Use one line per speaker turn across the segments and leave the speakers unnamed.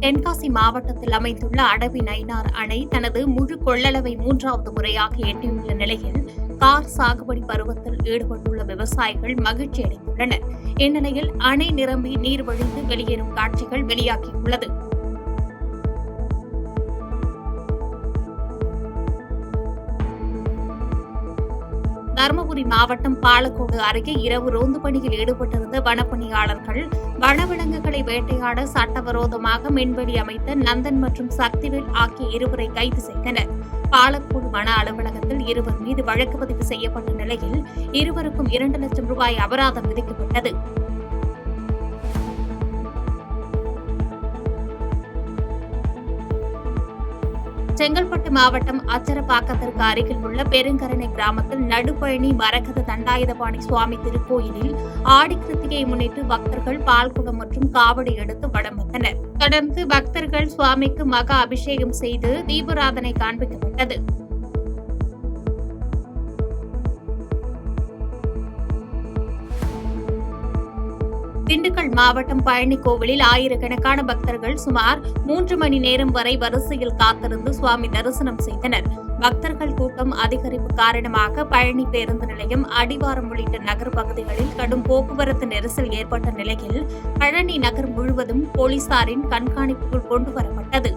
தென்காசி மாவட்டத்தில் அமைந்துள்ள அடவி நயினார் அணை தனது முழு கொள்ளளவை 3வது முறையாக எட்டியுள்ள நிலையில் கார் சாகுபடி பருவத்தில் ஈடுபட்டுள்ள விவசாயிகள் மகிழ்ச்சி அடைந்துள்ளனர். இந்நிலையில் அணை நிரம்பி நீர் வழிந்து வெளியேறும் காட்சிகள் வெளியாகியுள்ளது. தருமபுரி மாவட்டம் பாலக்கோடு அருகே இரவு ரோந்து பணியில் ஈடுபட்டிருந்த வனப்பணியாளர்கள் வனவிலங்குகளை வேட்டையாட சட்டவிரோதமாக மின்வெளி அமைத்த நந்தன் மற்றும் சக்திவேல் ஆகிய இருவரை கைது செய்தனர். பாலக்கோடு வன அலுவலகத்தில் இருவர் மீது வழக்கு பதிவு செய்யப்பட்ட நிலையில் இருவருக்கும் 2 லட்சம் ரூபாய் அபராதம் விதிக்கப்பட்டது. செங்கல்பட்டு மாவட்டம் அச்சரப்பாக்கத்திற்கு அருகில் உள்ள பெருங்கரணை கிராமத்தில் நடுப்பழனி மரகத தண்டாயுதபாணி சுவாமி திருக்கோயிலில் ஆடி கிருத்திகையை முன்னிட்டு பக்தர்கள் பால்குடம் மற்றும் காவடி எடுத்து வடம் வந்தனர். தொடர்ந்து பக்தர்கள் சுவாமிக்கு மகா அபிஷேகம் செய்து தீபாராதனை காண்பிக்கப்பட்டது. திண்டுக்கல் மாவட்டம் பழனி கோவிலில் ஆயிரக்கணக்கான பக்தர்கள் சுமார் 3 மணி நேரம் வரை வரிசையில் காத்திருந்து சுவாமி தரிசனம் செய்தனர். பக்தர்கள் கூட்டம் அதிகரிப்பு காரணமாக பழனி பேருந்து நிலையம், அடிவாரம் உள்ளிட்ட நகர் பகுதிகளில் கடும் போக்குவரத்து நெரிசல் ஏற்பட்ட நிலையில் பழனி நகர் முழுவதும் போலீசாரின் கண்காணிப்புக்குள் கொண்டுவரப்பட்டது.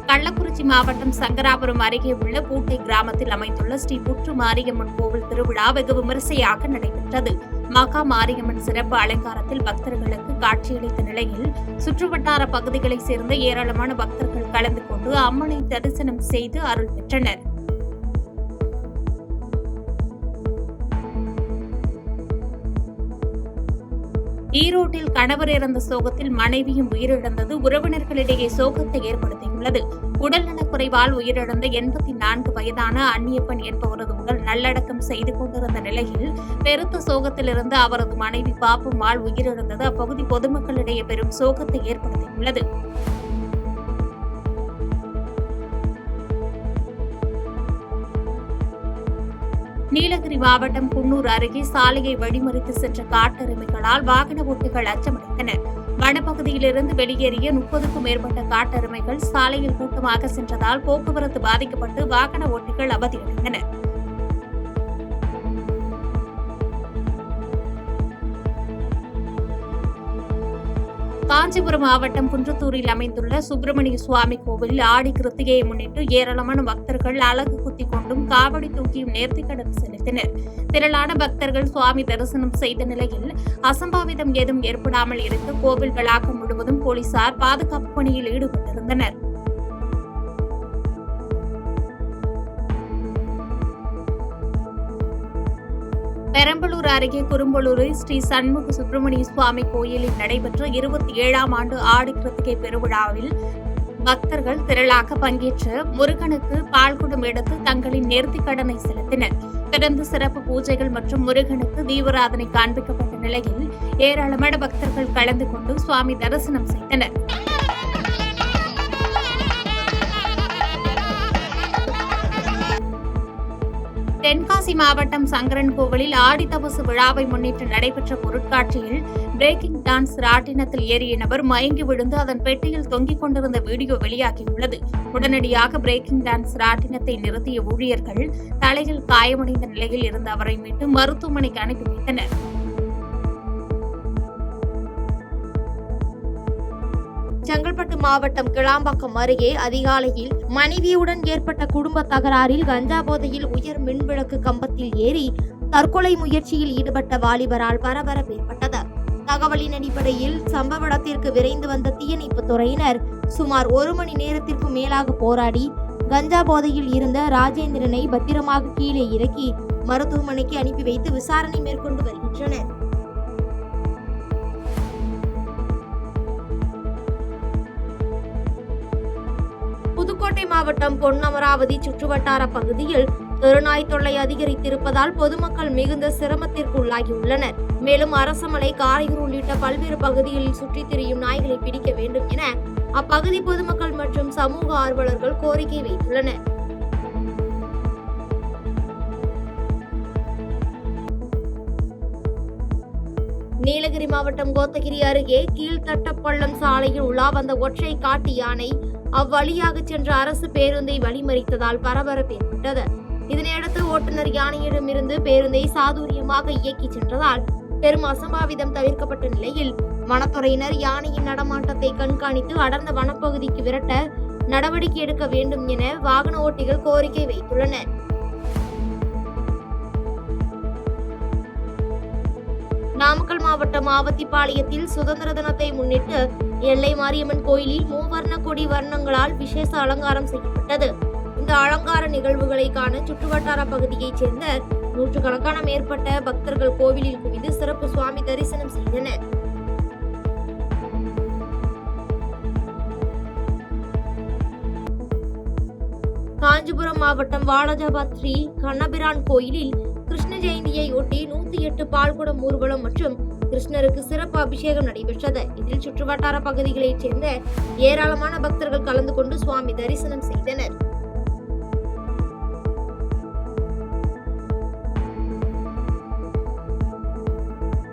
கள்ளக்குறிச்சி மாவட்டம் சங்கராபுரம் அருகே உள்ள பூட்டை கிராமத்தில் அமைந்துள்ள ஸ்ரீ புற்று மாரியம்மன் கோவில் திருவிழா வெகு விமரிசையாக நடைபெற்றது. மகா மாரியம்மன் சிறப்பு அலங்காரத்தில் பக்தர்களுக்கு காட்சியளித்த நிலையில் சுற்றுவட்டார பகுதிகளைச் சேர்ந்த ஏராளமான பக்தர்கள் கலந்து கொண்டு அம்மனை தரிசனம் செய்து அருள் பெற்றனர். ஈரோட்டில் கணவர் இறந்த சோகத்தில் மனைவியும் உயிரிழந்தது உறவினர்களிடையே சோகத்தை ஏற்படுத்தியுள்ளது. உடல்நலக்குறைவால் உயிரிழந்த 84 வயதான அன்னியப்பன் என்பவரது உடல் நல்லடக்கம் செய்து கொண்டிருந்த நிலையில் பெருத்த சோகத்திலிருந்து அவரது மனைவி பாப்பம்மாள் உயிரிழந்தது அப்பகுதி பொதுமக்களிடையே பெரும் சோகத்தை ஏற்படுத்தியுள்ளது. நீலகிரி மாவட்டம் குன்னூர் அருகே சாலையை வழிமறித்து சென்ற காட்டெருமைகளால் வாகன ஓட்டிகள் அச்சமடைந்தனர். வனப்பகுதியிலிருந்து வெளியேறிய 30க்கும் மேற்பட்ட காட்டெருமைகள் சாலையில் கூட்டமாக சென்றதால் போக்குவரத்து பாதிக்கப்பட்டு வாகன ஓட்டிகள் அவதியடைந்தனர். காஞ்சிபுரம் மாவட்டம் குன்றத்தூரில் அமைந்துள்ள சுப்பிரமணிய சுவாமி கோவிலில் ஆடி கிருத்திகையை முன்னிட்டு ஏராளமான பக்தர்கள் அலகு குத்திக் கொண்டும் காவடி தூக்கியும் நேர்த்திக்கடன் செலுத்தினர். திரளான பக்தர்கள் சுவாமி தரிசனம் செய்த நிலையில் அசம்பாவிதம் ஏதும் ஏற்படாமல் இருக்க கோவில் வளாகம் முழுவதும் போலீசார் பாதுகாப்பு பணியில் ஈடுபட்டிருந்தனர். பெரம்பலூர் அருகே குறும்பலூரில் ஸ்ரீ சண்முக சுப்பிரமணிய சுவாமி கோயிலில் நடைபெற்ற 27ஆம் ஆண்டு ஆடி கிருத்திகை பெருவிழாவில் பக்தர்கள் திரளாக பங்கேற்று முருகனுக்கு பால்குடம் எடுத்து தங்களின் நேர்த்திக்கடனை செலுத்தினர். தொடர்ந்து சிறப்பு பூஜைகள் மற்றும் முருகனுக்கு தீபாராதனை காண்பிக்கப்பட்ட நிலையில் ஏராளமான பக்தர்கள் கலந்து கொண்டு சுவாமி தரிசனம் செய்தனர். தென்காசி மாவட்டம் சங்கரன் கோவிலில் ஆடி தபசு விழாவை முன்னிட்டு நடைபெற்ற பொருட்காட்சியில் பிரேக்கிங் டான்ஸ் ராட்டினத்தில் ஏறிய நபர் மயங்கி விழுந்து அதன் பெட்டியில் தொங்கிக் கொண்டிருந்த வீடியோ வெளியாகியுள்ளது. உடனடியாக பிரேக்கிங் டான்ஸ் ராட்டினத்தை நிறுத்திய ஊழியர்கள் தலையில் காயமடைந்த நிலையில் இருந்த அவரை மீட்டு மருத்துவமனைக்கு அனுப்பி வைத்தனர்.
செங்கல்பட்டு மாவட்டம் கிளாம்பாக்கம் அருகே அதிகாலையில் மனைவியுடன் ஏற்பட்ட குடும்ப தகராறில் கஞ்சா போதையில் உயர் மின்விளக்கு கம்பத்தில் ஏறி தற்கொலை முயற்சியில் ஈடுபட்ட வாலிபரால் பரபரப்பு ஏற்பட்டது. தகவலின் அடிப்படையில் சம்பவ இடத்திற்கு விரைந்து வந்த தீயணைப்பு துறையினர் சுமார் 1 மணி நேரத்திற்கு மேலாக போராடி கஞ்சா போதையில் இருந்த ராஜேந்திரனை பத்திரமாக கீழே இறக்கி மருத்துவமனைக்கு அனுப்பி வைத்து விசாரணை மேற்கொண்டு வருகின்றனர். புதுக்கோட்டை மாவட்டம் பொன்னமராவதி சுற்றுவட்டார பகுதியில் தெருநாய் தொல்லை அதிகரித்திருப்பதால் பொதுமக்கள் மிகுந்த சிரமத்திற்கு உள்ளாகியுள்ளனர். மேலும் அரசமலை, காரையூர் உள்ளிட்ட பல்வேறு பகுதிகளில் சுற்றித் திரியும் நாய்களை பிடிக்க வேண்டும் என அப்பகுதி பொதுமக்கள் மற்றும் சமூக ஆர்வலர்கள் கோரிக்கை வைத்துள்ளனர். நீலகிரி மாவட்டம் கோத்தகிரி அருகே கீழ்த்தட்டப்பள்ளம் சாலையில் உலா வந்த ஒற்றை காட்டு யானை அவ்வழியாக சென்ற அரசு பேருந்தை வழிமறித்ததால் பரபரப்பு ஏற்பட்டது. இதனையடுத்து ஓட்டுநர் யானையிடமிருந்து பேருந்தை சாதுரியமாக இயக்கி சென்றதால் பெரும் அசம்பாவிதம் தவிர்க்கப்பட்ட நிலையில் வனத்துறையினர் யானையின் நடமாட்டத்தை கண்காணித்து அடர்ந்த வனப்பகுதிக்கு விரட்ட நடவடிக்கை எடுக்க வேண்டும் என வாகன ஓட்டிகள் கோரிக்கை வைத்துள்ளனர். நாமக்கல் மாவட்டம் ஆவத்திபாளையத்தில் சுதந்திர தினத்தை முன்னிட்டு எல்லை மாரியம்மன் கோயிலில் மூவர்ண கொடி வர்ணங்களால் விசேஷ அலங்காரம் செய்யப்பட்டது. இந்த அலங்கார நிகழ்வுகளை காண சுற்றுவட்டார பகுதியைச் சேர்ந்த நூற்றுக்கணக்கான மேற்பட்ட பக்தர்கள் கோவிலில் குவிந்து சிறப்பு சுவாமி தரிசனம் செய்தனர். காஞ்சிபுரம் மாவட்டம் வாலாஜாபாத் ஸ்ரீ கண்ணபிரான் கோயிலில் கிருஷ்ண ஜெயந்தியை ஒட்டி 108 பால்குடம் ஊர்வலம் மற்றும் கிருஷ்ணருக்கு சிறப்பு அபிஷேகம் நடைபெற்றது. இதில் சுற்றுவட்டார பகுதிகளைச் சேர்ந்த ஏராளமான பக்தர்கள் கலந்து கொண்டு சுவாமி தரிசனம் செய்தனர்.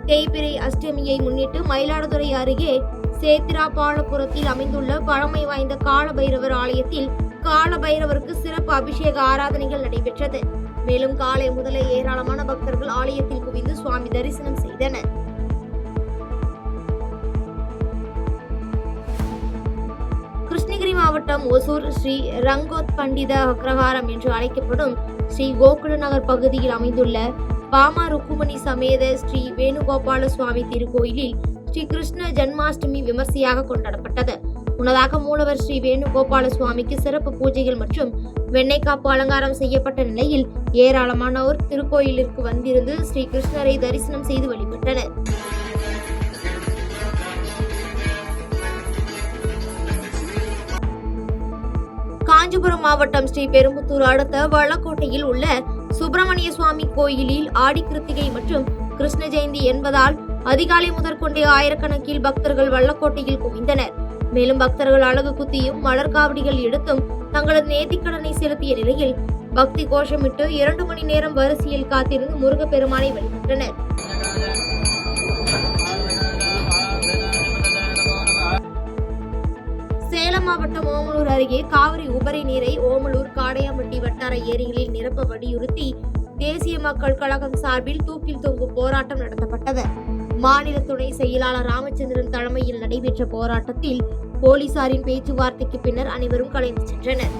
தேய்பிறை அஷ்டமியை முன்னிட்டு மயிலாடுதுறை அருகே சேத்திராபாலபுரத்தில் அமைந்துள்ள பழமை வாய்ந்த காலபைரவர் ஆலயத்தில் காலபைரவருக்கு சிறப்பு அபிஷேக ஆராதனைகள் நடைபெற்றது. மேலும் காலை முதலே ஏராளமான பக்தர்கள் ஆலயத்தில் குவிந்து சுவாமி தரிசனம் செய்தனர். கிருஷ்ணகிரி மாவட்டம் ஒசூர் ஸ்ரீ ரங்கோத் பண்டித அக்ரஹாரம் என்று அழைக்கப்படும் ஸ்ரீ கோகுல நகர் பகுதியில் அமைந்துள்ள பாமா ருக்குமணி சமேத ஸ்ரீ வேணுகோபால சுவாமி திருக்கோயிலில் ஸ்ரீ கிருஷ்ண ஜன்மாஷ்டமி விமர்சையாக கொண்டாடப்பட்டது. முன்னதாக மூலவர் ஸ்ரீ வேணுகோபால சுவாமிக்கு சிறப்பு பூஜைகள் மற்றும் வெண்ணெய் காப்பு அலங்காரம் செய்யப்பட்ட நிலையில் ஏராளமானோர் திருக்கோயிலிற்கு வந்திருந்து ஸ்ரீ கிருஷ்ணரை தரிசனம் செய்து வழிபட்டனர். காஞ்சிபுரம் மாவட்டம் ஸ்ரீ பெரும்புத்தூர் அடுத்த வள்ளக்கோட்டையில் உள்ள சுப்பிரமணிய சுவாமி கோயிலில் ஆடி கிருத்திகை மற்றும் கிருஷ்ண ஜெயந்தி என்பதால் அதிகாலை முதற்கொண்டே ஆயிரக்கணக்கில் பக்தர்கள் வள்ளக்கோட்டையில் குவிந்தனர். மேலும் பக்தர்கள் அழகு குத்தியும் மலர் காவடிகள் எடுத்தும் தங்களது நேர்த்திக்கடனை செலுத்திய நிலையில் பக்தி கோஷமிட்டு 2 மணி நேரம் வரிசையில் காத்திருந்து முருகப்பெருமானை வழிபட்டனர். சேலம் மாவட்டம் ஓமலூர் அருகே காவிரி உபரி நீரை ஓமலூர் காடையாம்பட்டி வட்டார ஏரிகளில் நிரப்ப வலியுறுத்தி தேசிய மக்கள் கழகம் சார்பில் தூக்கில் தொங்கும் போராட்டம் நடத்தப்பட்டது. மாநில துணை செயலாளர் ராமச்சந்திரன் தலைமையில் நடைபெற்ற போராட்டத்தில் போலீசாரின் பேச்சுவார்த்தைக்கு பின்னர் அனைவரும் கலைந்து சென்றனர்.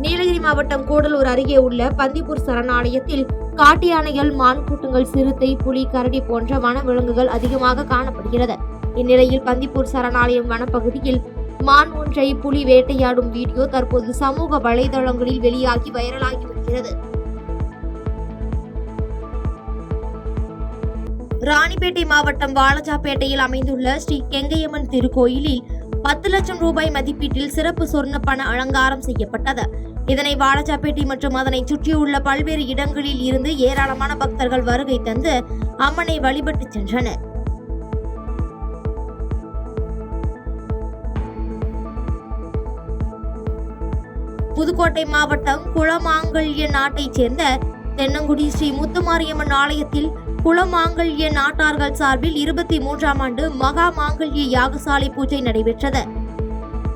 நீலகிரி மாவட்டம் கூடலூர் அருகே உள்ள பந்திப்பூர் சரணாலயத்தில் காட்டு யானைகள், மான் கூட்டங்கள், சிறுத்தை, புலி, கரடி போன்ற வன விலங்குகள் அதிகமாக காணப்படுகிறது. இந்நிலையில் பந்திப்பூர் சரணாலயம் வனப்பகுதியில் மான் ஒன்றை புலி வேட்டையாடும் வீடியோ தற்போது சமூக வலைதளங்களில் வெளியாகி வைரலாகி வருகிறது. ராணிப்பேட்டை மாவட்டம் வாலாஜாபேட்டையில் அமைந்துள்ள ஸ்ரீ கெங்கையம்மன் திருக்கோயிலில் 10 லட்சம் ரூபாய் மதிப்பீட்டில் சிறப்பு சொர்ண பண அலங்காரம் செய்யப்பட்டது. இதனை வாலாஜாபேட்டை மற்றும் அதனை சுற்றியுள்ள பல்வேறு இடங்களில் இருந்து ஏராளமான பக்தர்கள் வருகை தந்து அம்மனை வழிபட்டு சென்றனர். புதுக்கோட்டை மாவட்டம் குளமாங்கல்ய நாட்டைச் சேர்ந்த தென்னங்குடி ஸ்ரீ முத்துமாரியம்மன் ஆலயத்தில் குளமாங்கல்ய நாட்டார்கள் சார்பில் 23ஆம் ஆண்டு மகா மாங்கல்ய யாகசாலை பூஜை நடைபெற்றது.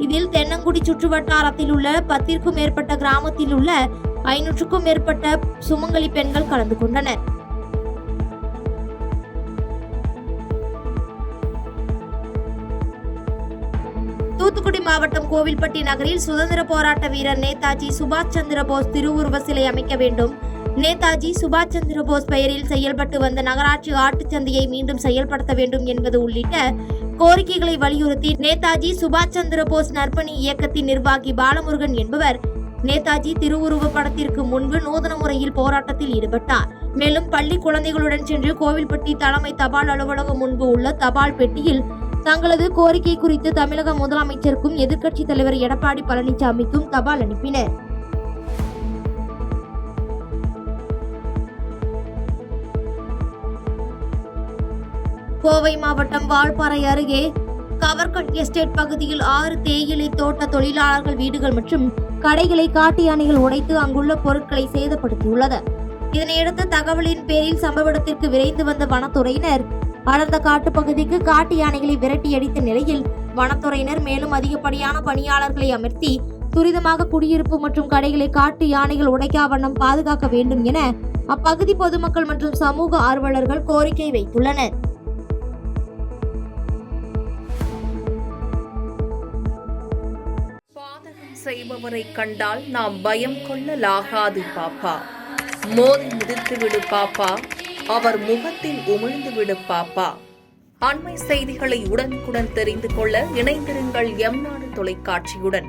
இதில் தென்னங்குடி சுற்றுவட்டாரத்தில் உள்ள 10க்கும் மேற்பட்ட கிராமத்தில் உள்ள 500க்கும் மேற்பட்ட சுமங்கலி பெண்கள் கலந்து கொண்டனர். தூத்துக்குடி மாவட்டம் கோவில்பட்டி நகரில் சுதந்திர போராட்ட வீரர் நேதாஜி சுபாஷ் சந்திர போஸ் திருவுருவ சிலை அமைக்க வேண்டும், நேதாஜி சுபாஷ் சந்திர போஸ் பெயரில் செயல்பட்டு வந்த நகராட்சி ஆட்டுச்சந்தையை மீண்டும் செயல்படுத்த வேண்டும் என்பது உள்ளிட்ட கோரிக்கைகளை வலியுறுத்தி நேதாஜி சுபாஷ் சந்திர போஸ் நற்பணி இயக்கத்தின் நிர்வாகி பாலமுருகன் என்பவர் நேதாஜி திருவுருவ படத்திற்கு முன்பு நூதன முறையில் போராட்டத்தில் ஈடுபட்டார். மேலும் பள்ளி குழந்தைகளுடன் சென்று கோவில்பட்டி தலைமை தபால் அலுவலகம் முன்பு உள்ள தபால் பெட்டியில் தங்களது கோரிக்கை குறித்து தமிழக முதலமைச்சருக்கும் எதிர்க்கட்சித் தலைவர் எடப்பாடி பழனிசாமிக்கும் தபால் அனுப்பினர். கோவை மாவட்டம் வால்பாறை அருகே கவர்கட் எஸ்டேட் பகுதியில் 6 தேயிலை தோட்ட தொழிலாளர்கள் வீடுகள் மற்றும் கடைகளை காட்டு யானைகள் உடைத்து அங்குள்ள பொருட்களை சேதப்படுத்தியுள்ளது. இதனையடுத்து தகவலின் பேரில் சம்பவ இடத்திற்கு விரைந்து வந்த வனத்துறையினர் அடர்ந்த காட்டுப்பகுதிக்கு காட்டு யானைகளை விரட்டி அடித்த நிலையில் வனத்துறையினர் மேலும் அதிகப்படியான பணியாளர்களை அமர்த்தி துரிதமாக குடியிருப்பு மற்றும் கடைகளை காட்டு யானைகள் உடைக்கா வண்ணம் பாதுகாக்க வேண்டும் என அப்பகுதி பொதுமக்கள் மற்றும் சமூக ஆர்வலர்கள் கோரிக்கை வைத்துள்ளனர்.
பாதகம் செய்பவரை கண்டால் நாம் பயம் கொள்ளலாகாது பாப்பா. மோதி மிதித்து விடு பாப்பா, அவர் முகத்தில் உமிழ்ந்து விடு பாப்பா. அண்மை செய்திகளை உடனுக்குடன் தெரிந்து கொள்ள இணைந்திருங்கள் எம் நாடு தொலைக்காட்சியுடன்.